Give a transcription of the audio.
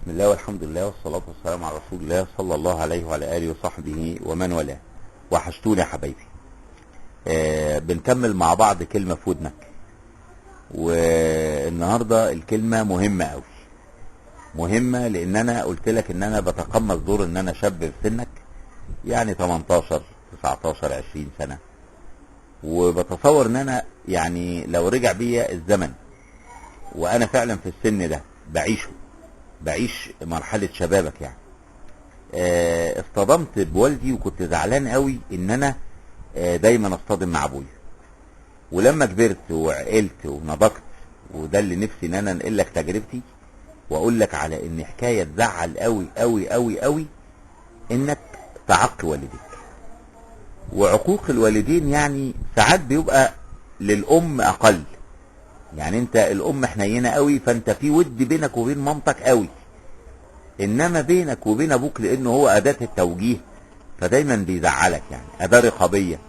بسم الله والحمد لله والصلاة والسلام على رسول الله صلى الله عليه وعلى آله وصحبه ومن والاه. وحشتوني يا حبايبي. بنكمل مع بعض كلمة في ودنك، والنهاردة الكلمة مهمة قوي، مهمة لان انا قلت لك ان انا بتقمص دور ان انا شاب في سنك، يعني 18 19 20 سنة، وبتصور ان انا يعني لو رجع بيا الزمن وانا فعلا في السن ده بعيش مرحلة شبابك يعني. اصطدمت بوالدي وكنت زعلان قوي ان انا دايما اصطدم مع ابويا، ولما كبرت وعقلت ونضجت وده اللي نفسي ان انا انقل لك تجربتي واقول لك على ان حكاية تزعل قوي قوي قوي قوي انك تعق والديك. وعقوق الوالدين يعني ساعات بيبقى للام اقل، يعني انت الام حنينه قوي فانت في ود بينك وبين مامتك قوي، انما بينك وبين ابوك لانه هو اداة التوجيه فدايما بيزعلك، يعني اداة رقابية.